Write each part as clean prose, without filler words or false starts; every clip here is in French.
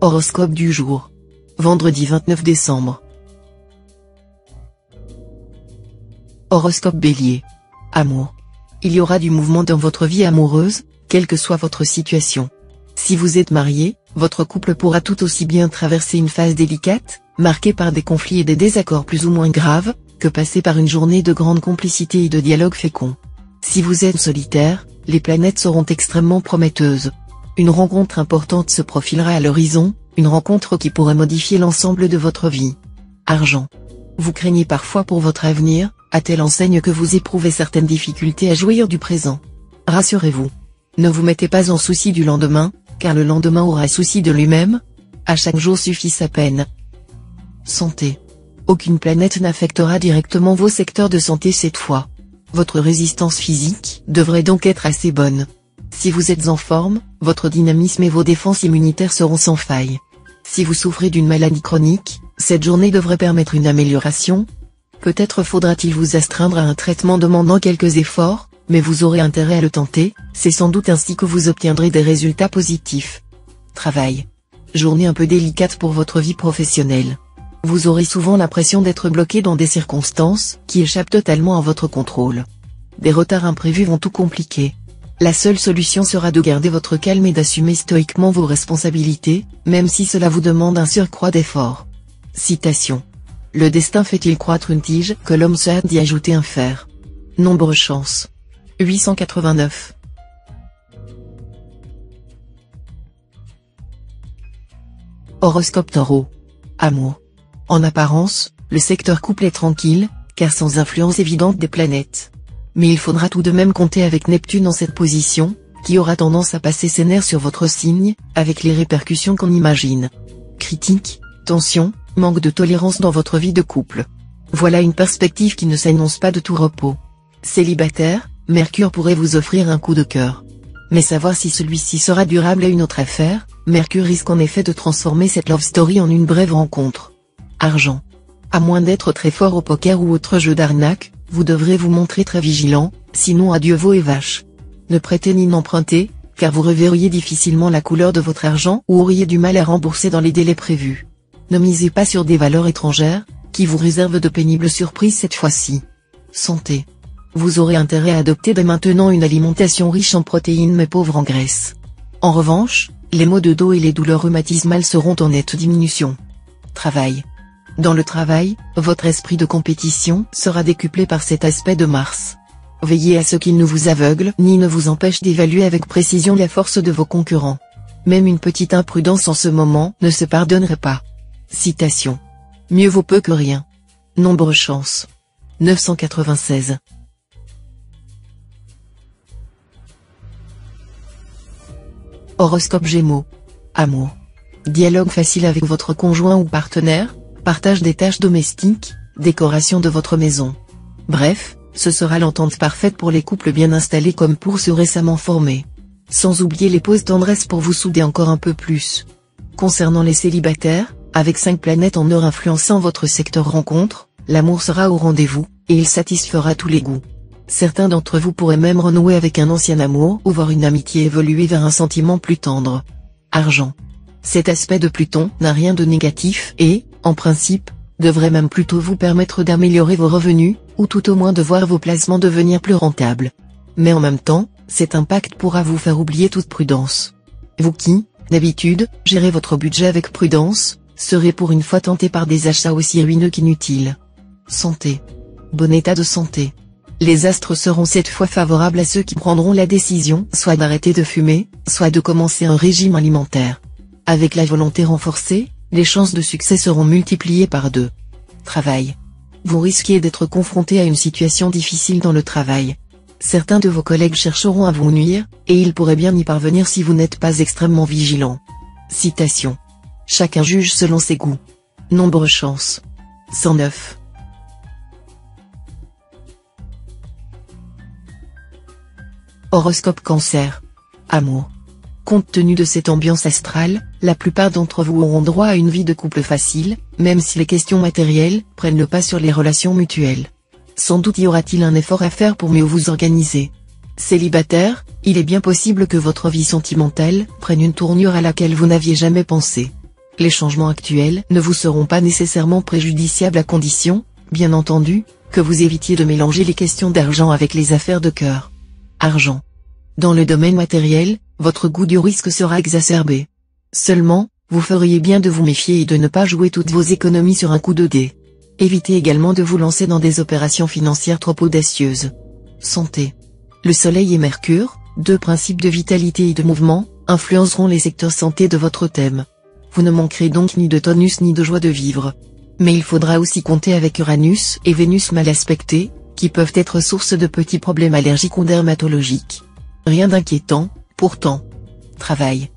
Horoscope du jour. Vendredi 29 décembre. Horoscope Bélier. Amour. Il y aura du mouvement dans votre vie amoureuse, quelle que soit votre situation. Si vous êtes marié, votre couple pourra tout aussi bien traverser une phase délicate, marquée par des conflits et des désaccords plus ou moins graves, que passer par une journée de grande complicité et de dialogue fécond. Si vous êtes solitaire, les planètes seront extrêmement prometteuses. Une rencontre importante se profilera à l'horizon, une rencontre qui pourrait modifier l'ensemble de votre vie. Argent. Vous craignez parfois pour votre avenir, à telle enseigne que vous éprouvez certaines difficultés à jouir du présent. Rassurez-vous. Ne vous mettez pas en souci du lendemain, car le lendemain aura souci de lui-même. À chaque jour suffit sa peine. Santé. Aucune planète n'affectera directement vos secteurs de santé cette fois. Votre résistance physique devrait donc être assez bonne. Si vous êtes en forme, votre dynamisme et vos défenses immunitaires seront sans faille. Si vous souffrez d'une maladie chronique, cette journée devrait permettre une amélioration. Peut-être faudra-t-il vous astreindre à un traitement demandant quelques efforts, mais vous aurez intérêt à le tenter, c'est sans doute ainsi que vous obtiendrez des résultats positifs. Travail. Journée un peu délicate pour votre vie professionnelle. Vous aurez souvent l'impression d'être bloqué dans des circonstances qui échappent totalement à votre contrôle. Des retards imprévus vont tout compliquer. La seule solution sera de garder votre calme et d'assumer stoïquement vos responsabilités, même si cela vous demande un surcroît d'efforts. Citation. Le destin fait-il croître une tige que l'homme se hâte d'y ajouter un fer. Nombre chance. 889. Horoscope Taureau. Amour. En apparence, le secteur couple est tranquille, car sans influence évidente des planètes. Mais il faudra tout de même compter avec Neptune en cette position, qui aura tendance à passer ses nerfs sur votre signe, avec les répercussions qu'on imagine. Critiques, tensions, manque de tolérance dans votre vie de couple. Voilà une perspective qui ne s'annonce pas de tout repos. Célibataire, Mercure pourrait vous offrir un coup de cœur. Mais savoir si celui-ci sera durable est une autre affaire. Mercure risque en effet de transformer cette love story en une brève rencontre. Argent. À moins d'être très fort au poker ou autre jeu d'arnaque, vous devrez vous montrer très vigilant, sinon adieu veau et vaches. Ne prêtez ni n'empruntez, car vous reverriez difficilement la couleur de votre argent ou auriez du mal à rembourser dans les délais prévus. Ne misez pas sur des valeurs étrangères, qui vous réservent de pénibles surprises cette fois-ci. Santé. Vous aurez intérêt à adopter dès maintenant une alimentation riche en protéines mais pauvre en graisse. En revanche, les maux de dos et les douleurs rhumatismales seront en nette diminution. Travail. Dans le travail, votre esprit de compétition sera décuplé par cet aspect de Mars. Veillez à ce qu'il ne vous aveugle ni ne vous empêche d'évaluer avec précision la force de vos concurrents. Même une petite imprudence en ce moment ne se pardonnerait pas. Citation. Mieux vaut peu que rien. Nombre chance. 996. Horoscope Gémeaux. Amour. Dialogue facile avec votre conjoint ou partenaire, partage des tâches domestiques, décoration de votre maison. Bref, ce sera l'entente parfaite pour les couples bien installés comme pour ceux récemment formés. Sans oublier les pauses tendresse pour vous souder encore un peu plus. Concernant les célibataires, avec 5 planètes en or influençant votre secteur rencontre, l'amour sera au rendez-vous, et il satisfera tous les goûts. Certains d'entre vous pourraient même renouer avec un ancien amour ou voir une amitié évoluer vers un sentiment plus tendre. Argent. Cet aspect de Pluton n'a rien de négatif et, en principe, devrait même plutôt vous permettre d'améliorer vos revenus, ou tout au moins de voir vos placements devenir plus rentables. Mais en même temps, cet impact pourra vous faire oublier toute prudence. Vous qui, d'habitude, gérez votre budget avec prudence, serez pour une fois tenté par des achats aussi ruineux qu'inutiles. Santé. Bon état de santé. Les astres seront cette fois favorables à ceux qui prendront la décision soit d'arrêter de fumer, soit de commencer un régime alimentaire. Avec la volonté renforcée, les chances de succès seront multipliées par 2. Travail. Vous risquez d'être confronté à une situation difficile dans le travail. Certains de vos collègues chercheront à vous nuire, et ils pourraient bien y parvenir si vous n'êtes pas extrêmement vigilant. Citation. Chacun juge selon ses goûts. Nombre chance. 109. Horoscope Cancer. Amour. Compte tenu de cette ambiance astrale, la plupart d'entre vous auront droit à une vie de couple facile, même si les questions matérielles prennent le pas sur les relations mutuelles. Sans doute y aura-t-il un effort à faire pour mieux vous organiser. Célibataire, il est bien possible que votre vie sentimentale prenne une tournure à laquelle vous n'aviez jamais pensé. Les changements actuels ne vous seront pas nécessairement préjudiciables à condition, bien entendu, que vous évitiez de mélanger les questions d'argent avec les affaires de cœur. Argent. Dans le domaine matériel, votre goût du risque sera exacerbé. Seulement, vous feriez bien de vous méfier et de ne pas jouer toutes vos économies sur un coup de dé. Évitez également de vous lancer dans des opérations financières trop audacieuses. Santé. Le Soleil et Mercure, deux principes de vitalité et de mouvement, influenceront les secteurs santé de votre thème. Vous ne manquerez donc ni de tonus ni de joie de vivre. Mais il faudra aussi compter avec Uranus et Vénus mal aspectés, qui peuvent être source de petits problèmes allergiques ou dermatologiques. Rien d'inquiétant, pourtant. Travail.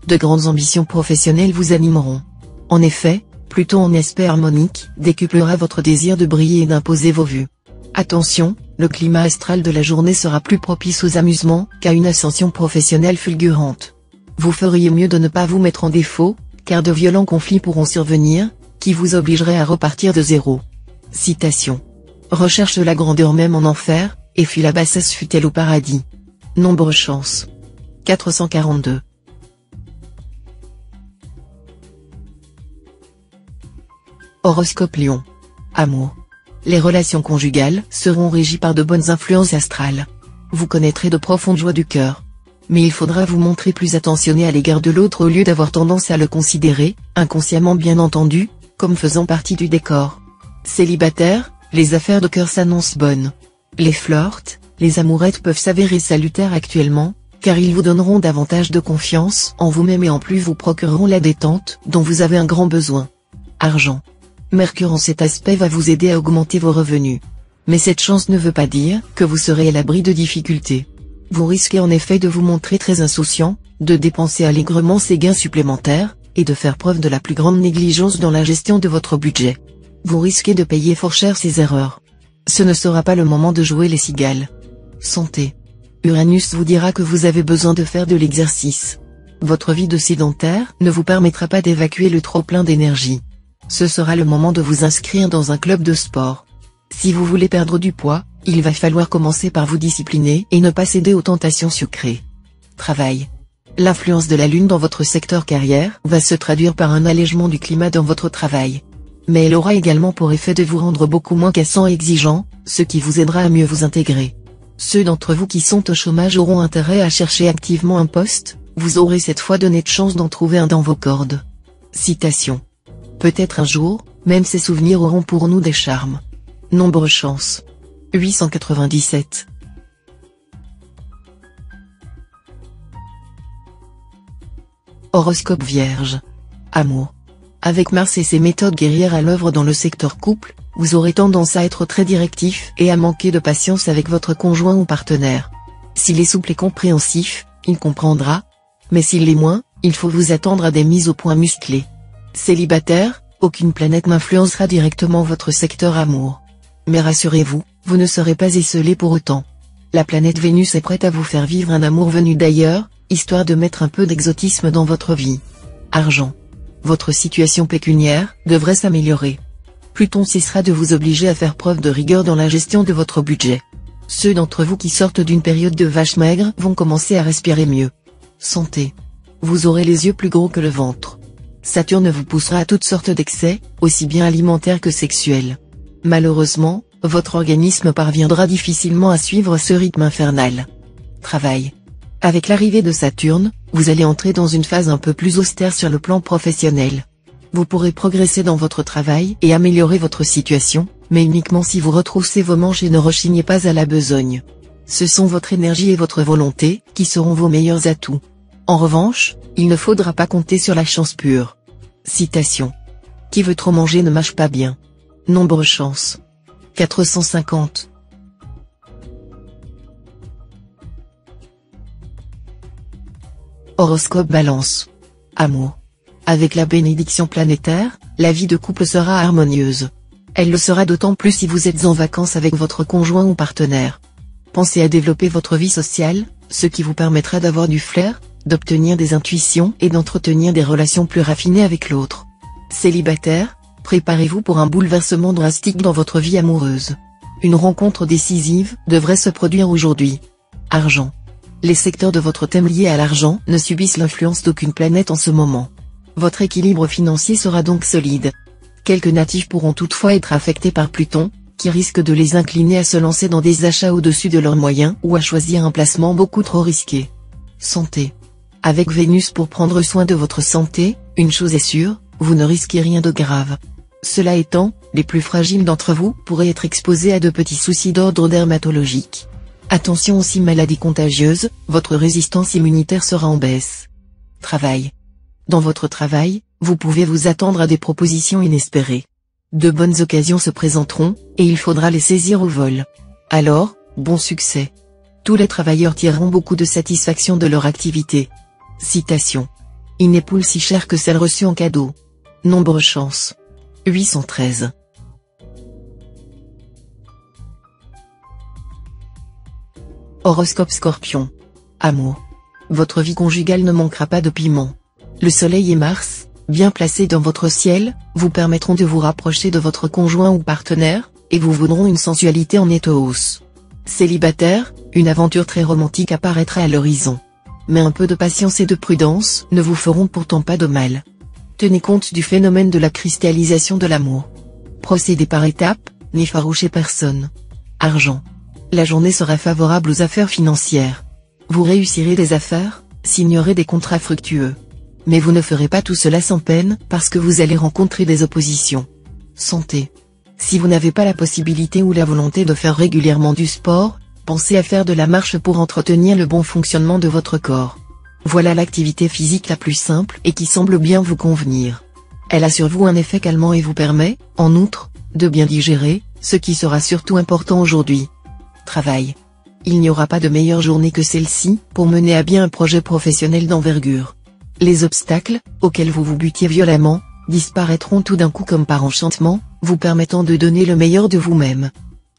De grandes ambitions professionnelles vous animeront. En effet, Pluton en aspect harmonique décuplera votre désir de briller et d'imposer vos vues. Attention, le climat astral de la journée sera plus propice aux amusements qu'à une ascension professionnelle fulgurante. Vous feriez mieux de ne pas vous mettre en défaut, car de violents conflits pourront survenir, qui vous obligeraient à repartir de zéro. Citation. Recherche la grandeur même en enfer, et fuis la bassesse fut-elle au paradis. Nombre chance. 442. Horoscope Lion. Amour. Les relations conjugales seront régies par de bonnes influences astrales. Vous connaîtrez de profondes joies du cœur. Mais il faudra vous montrer plus attentionné à l'égard de l'autre au lieu d'avoir tendance à le considérer, inconsciemment bien entendu, comme faisant partie du décor. Célibataire, les affaires de cœur s'annoncent bonnes. Les flirts, les amourettes peuvent s'avérer salutaires actuellement, car ils vous donneront davantage de confiance en vous-même et en plus vous procureront la détente dont vous avez un grand besoin. Argent. Mercure en cet aspect va vous aider à augmenter vos revenus. Mais cette chance ne veut pas dire que vous serez à l'abri de difficultés. Vous risquez en effet de vous montrer très insouciant, de dépenser allègrement ces gains supplémentaires, et de faire preuve de la plus grande négligence dans la gestion de votre budget. Vous risquez de payer fort cher ces erreurs. Ce ne sera pas le moment de jouer les cigales. Santé. Uranus vous dira que vous avez besoin de faire de l'exercice. Votre vie de sédentaire ne vous permettra pas d'évacuer le trop-plein d'énergie. Ce sera le moment de vous inscrire dans un club de sport. Si vous voulez perdre du poids, il va falloir commencer par vous discipliner et ne pas céder aux tentations sucrées. Travail. L'influence de la Lune dans votre secteur carrière va se traduire par un allègement du climat dans votre travail. Mais elle aura également pour effet de vous rendre beaucoup moins cassant et exigeant, ce qui vous aidera à mieux vous intégrer. Ceux d'entre vous qui sont au chômage auront intérêt à chercher activement un poste, vous aurez cette fois de nettes chances d'en trouver un dans vos cordes. Citation. Peut-être un jour, même ces souvenirs auront pour nous des charmes. Nombre chance. 897. Horoscope Vierge. Amour. Avec Mars et ses méthodes guerrières à l'œuvre dans le secteur couple, vous aurez tendance à être très directif et à manquer de patience avec votre conjoint ou partenaire. S'il est souple et compréhensif, il comprendra. Mais s'il l'est moins, il faut vous attendre à des mises au point musclées. Célibataire, aucune planète n'influencera directement votre secteur amour. Mais rassurez-vous, vous ne serez pas esseulé pour autant. La planète Vénus est prête à vous faire vivre un amour venu d'ailleurs, histoire de mettre un peu d'exotisme dans votre vie. Argent. Votre situation pécuniaire devrait s'améliorer. Pluton cessera de vous obliger à faire preuve de rigueur dans la gestion de votre budget. Ceux d'entre vous qui sortent d'une période de vache maigre vont commencer à respirer mieux. Santé. Vous aurez les yeux plus gros que le ventre. Saturne vous poussera à toutes sortes d'excès, aussi bien alimentaires que sexuels. Malheureusement, votre organisme parviendra difficilement à suivre ce rythme infernal. Travail. Avec l'arrivée de Saturne, vous allez entrer dans une phase un peu plus austère sur le plan professionnel. Vous pourrez progresser dans votre travail et améliorer votre situation, mais uniquement si vous retroussez vos manches et ne rechignez pas à la besogne. Ce sont votre énergie et votre volonté qui seront vos meilleurs atouts. En revanche, il ne faudra pas compter sur la chance pure. Citation. Qui veut trop manger ne mâche pas bien. Nombre chance. 450. Horoscope Balance. Amour. Avec la bénédiction planétaire, la vie de couple sera harmonieuse. Elle le sera d'autant plus si vous êtes en vacances avec votre conjoint ou partenaire. Pensez à développer votre vie sociale, ce qui vous permettra d'avoir du flair, d'obtenir des intuitions et d'entretenir des relations plus raffinées avec l'autre. Célibataire, préparez-vous pour un bouleversement drastique dans votre vie amoureuse. Une rencontre décisive devrait se produire aujourd'hui. Argent. Les secteurs de votre thème liés à l'argent ne subissent l'influence d'aucune planète en ce moment. Votre équilibre financier sera donc solide. Quelques natifs pourront toutefois être affectés par Pluton, qui risque de les incliner à se lancer dans des achats au-dessus de leurs moyens ou à choisir un placement beaucoup trop risqué. Santé. Avec Vénus pour prendre soin de votre santé, une chose est sûre, vous ne risquez rien de grave. Cela étant, les plus fragiles d'entre vous pourraient être exposés à de petits soucis d'ordre dermatologique. Attention aussi maladies contagieuses, votre résistance immunitaire sera en baisse. Travail. Dans votre travail, vous pouvez vous attendre à des propositions inespérées. De bonnes occasions se présenteront, et il faudra les saisir au vol. Alors, bon succès. Tous les travailleurs tireront beaucoup de satisfaction de leur activité. Citation. Une époule si chère que celle reçue en cadeau. Nombre chance. 813. Horoscope Scorpion. Amour. Votre vie conjugale ne manquera pas de piment. Le Soleil et Mars, bien placés dans votre ciel, vous permettront de vous rapprocher de votre conjoint ou partenaire, et vous vaudront une sensualité en nette hausse. Célibataire, une aventure très romantique apparaîtra à l'horizon. Mais un peu de patience et de prudence ne vous feront pourtant pas de mal. Tenez compte du phénomène de la cristallisation de l'amour. Procédez par étapes, n'effarouchez personne. Argent. La journée sera favorable aux affaires financières. Vous réussirez des affaires, signerez des contrats fructueux. Mais vous ne ferez pas tout cela sans peine, parce que vous allez rencontrer des oppositions. Santé. Si vous n'avez pas la possibilité ou la volonté de faire régulièrement du sport, pensez à faire de la marche pour entretenir le bon fonctionnement de votre corps. Voilà l'activité physique la plus simple et qui semble bien vous convenir. Elle a sur vous un effet calmant et vous permet, en outre, de bien digérer, ce qui sera surtout important aujourd'hui. Travail. Il n'y aura pas de meilleure journée que celle-ci, pour mener à bien un projet professionnel d'envergure. Les obstacles, auxquels vous vous butiez violemment, disparaîtront tout d'un coup comme par enchantement, vous permettant de donner le meilleur de vous-même.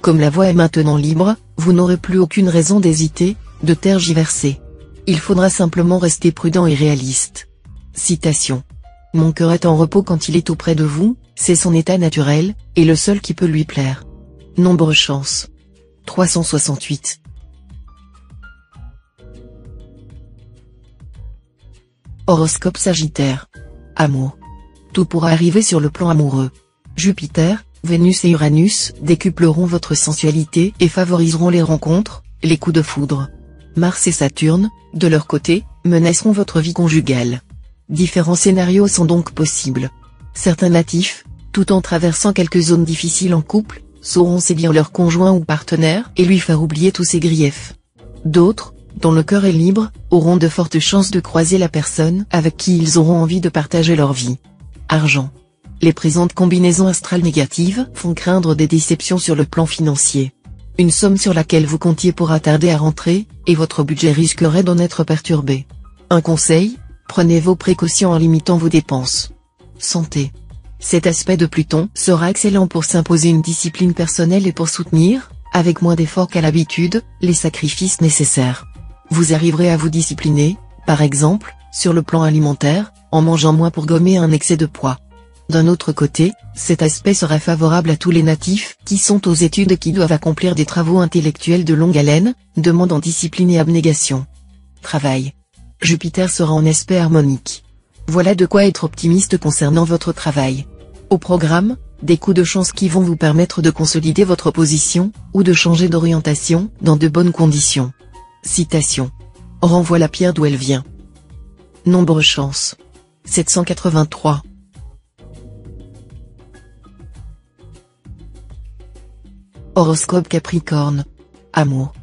Comme la voie est maintenant libre, vous n'aurez plus aucune raison d'hésiter, de tergiverser. Il faudra simplement rester prudent et réaliste. Citation. Mon cœur est en repos quand il est auprès de vous, c'est son état naturel, et le seul qui peut lui plaire. Nombre chance. 368. Horoscope Sagittaire. Amour. Tout pourra arriver sur le plan amoureux. Jupiter, Vénus et Uranus décupleront votre sensualité et favoriseront les rencontres, les coups de foudre. Mars et Saturne, de leur côté, menaceront votre vie conjugale. Différents scénarios sont donc possibles. Certains natifs, tout en traversant quelques zones difficiles en couple, sauront séduire leur conjoint ou partenaire et lui faire oublier tous ses griefs. D'autres, dont le cœur est libre, auront de fortes chances de croiser la personne avec qui ils auront envie de partager leur vie. Argent. Les présentes combinaisons astrales négatives font craindre des déceptions sur le plan financier. Une somme sur laquelle vous comptiez pourra tarder à rentrer, et votre budget risquerait d'en être perturbé. Un conseil, prenez vos précautions en limitant vos dépenses. Santé. Cet aspect de Pluton sera excellent pour s'imposer une discipline personnelle et pour soutenir, avec moins d'efforts qu'à l'habitude, les sacrifices nécessaires. Vous arriverez à vous discipliner, par exemple, sur le plan alimentaire, en mangeant moins pour gommer un excès de poids. D'un autre côté, cet aspect sera favorable à tous les natifs qui sont aux études et qui doivent accomplir des travaux intellectuels de longue haleine, demandant discipline et abnégation. Travail. Jupiter sera en aspect harmonique. Voilà de quoi être optimiste concernant votre travail. Au programme, des coups de chance qui vont vous permettre de consolider votre position, ou de changer d'orientation, dans de bonnes conditions. Citation. Renvoie la pierre d'où elle vient. Nombre chance. 783. Horoscope Capricorne. Amour.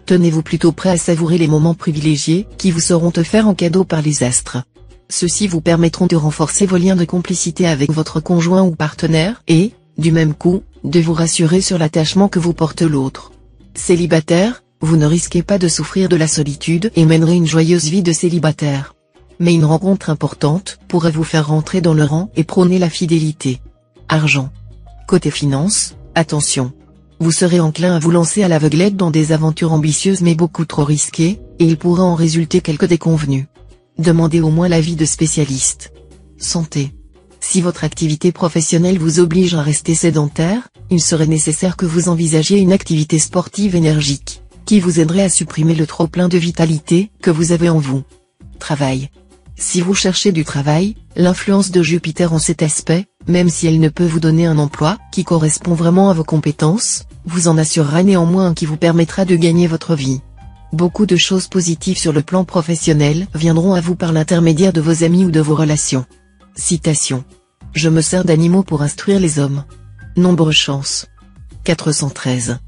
Tenez-vous plutôt prêt à savourer les moments privilégiés qui vous seront offerts en cadeau par les astres. Ceux-ci vous permettront de renforcer vos liens de complicité avec votre conjoint ou partenaire et, du même coup, de vous rassurer sur l'attachement que vous porte l'autre. Célibataire, vous ne risquez pas de souffrir de la solitude et mènerez une joyeuse vie de célibataire. Mais une rencontre importante pourrait vous faire rentrer dans le rang et prôner la fidélité. Argent. Côté finance, attention. Vous serez enclin à vous lancer à l'aveuglette dans des aventures ambitieuses mais beaucoup trop risquées, et il pourra en résulter quelques déconvenues. Demandez au moins l'avis de spécialistes. Santé. Si votre activité professionnelle vous oblige à rester sédentaire, il serait nécessaire que vous envisagiez une activité sportive énergique, qui vous aiderait à supprimer le trop-plein de vitalité que vous avez en vous. Travail. Si vous cherchez du travail, l'influence de Jupiter en cet aspect, même si elle ne peut vous donner un emploi qui correspond vraiment à vos compétences, vous en assurera néanmoins un qui vous permettra de gagner votre vie. Beaucoup de choses positives sur le plan professionnel viendront à vous par l'intermédiaire de vos amis ou de vos relations. Citation. Je me sers d'animaux pour instruire les hommes. Nombre chance. 413.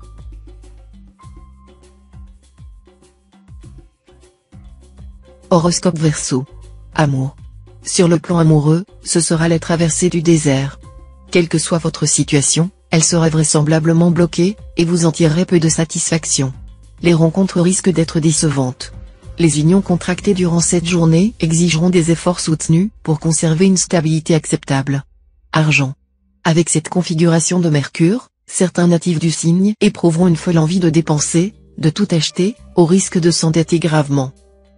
Horoscope Verseau. Amour. Sur le plan amoureux, ce sera la traversée du désert. Quelle que soit votre situation, elle sera vraisemblablement bloquée, et vous en tirerez peu de satisfaction. Les rencontres risquent d'être décevantes. Les unions contractées durant cette journée exigeront des efforts soutenus pour conserver une stabilité acceptable. Argent. Avec cette configuration de Mercure, certains natifs du signe éprouveront une folle envie de dépenser, de tout acheter, au risque de s'endetter gravement.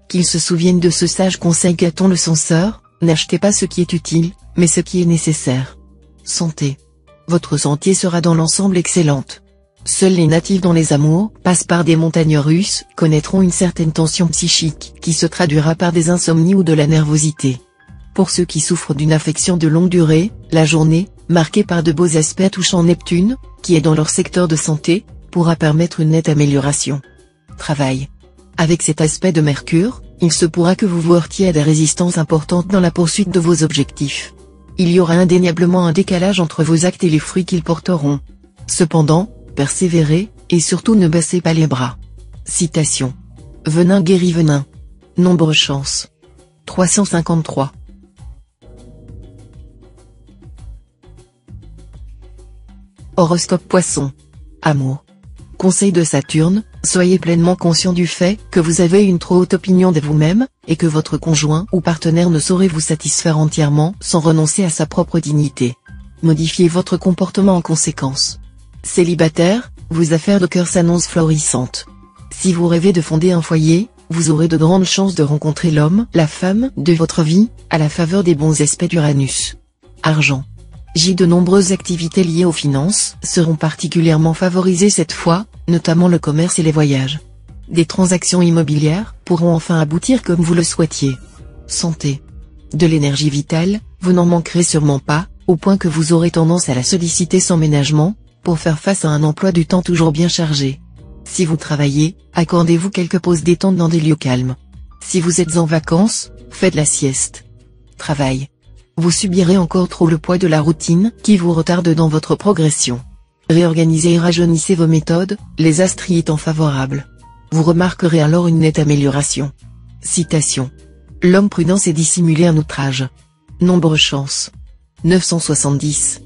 Qu'ils se souviennent de ce sage conseil qu'Aton le censeur, n'achetez pas ce qui est utile, mais ce qui est nécessaire. Santé. Votre santé sera dans l'ensemble excellente. Seuls les natifs dont les amours passent par des montagnes russes connaîtront une certaine tension psychique qui se traduira par des insomnies ou de la nervosité. Pour ceux qui souffrent d'une affection de longue durée, la journée, marquée par de beaux aspects touchant Neptune, qui est dans leur secteur de santé, pourra permettre une nette amélioration. Travail. Avec cet aspect de Mercure, il se pourra que vous vous heurtiez à des résistances importantes dans la poursuite de vos objectifs. Il y aura indéniablement un décalage entre vos actes et les fruits qu'ils porteront. Cependant, persévérez, et surtout ne baissez pas les bras. Citation. Venin guérit venin. Nombre chance. 353. Horoscope Poisson. Amour. Conseil de Saturne, soyez pleinement conscient du fait que vous avez une trop haute opinion de vous-même, et que votre conjoint ou partenaire ne saurait vous satisfaire entièrement sans renoncer à sa propre dignité. Modifiez votre comportement en conséquence. Célibataire, vos affaires de cœur s'annoncent florissantes. Si vous rêvez de fonder un foyer, vous aurez de grandes chances de rencontrer l'homme, la femme de votre vie, à la faveur des bons aspects d'Uranus. Argent. De nombreuses activités liées aux finances seront particulièrement favorisées cette fois, notamment le commerce et les voyages. Des transactions immobilières pourront enfin aboutir comme vous le souhaitiez. Santé. De l'énergie vitale, vous n'en manquerez sûrement pas, au point que vous aurez tendance à la solliciter sans ménagement, pour faire face à un emploi du temps toujours bien chargé. Si vous travaillez, accordez-vous quelques pauses détente dans des lieux calmes. Si vous êtes en vacances, faites la sieste. Travail. Vous subirez encore trop le poids de la routine qui vous retarde dans votre progression. Réorganisez et rajeunissez vos méthodes, les astres y étant favorables. Vous remarquerez alors une nette amélioration. Citation. L'homme prudent sait dissimuler un outrage. Nombre chance. 970.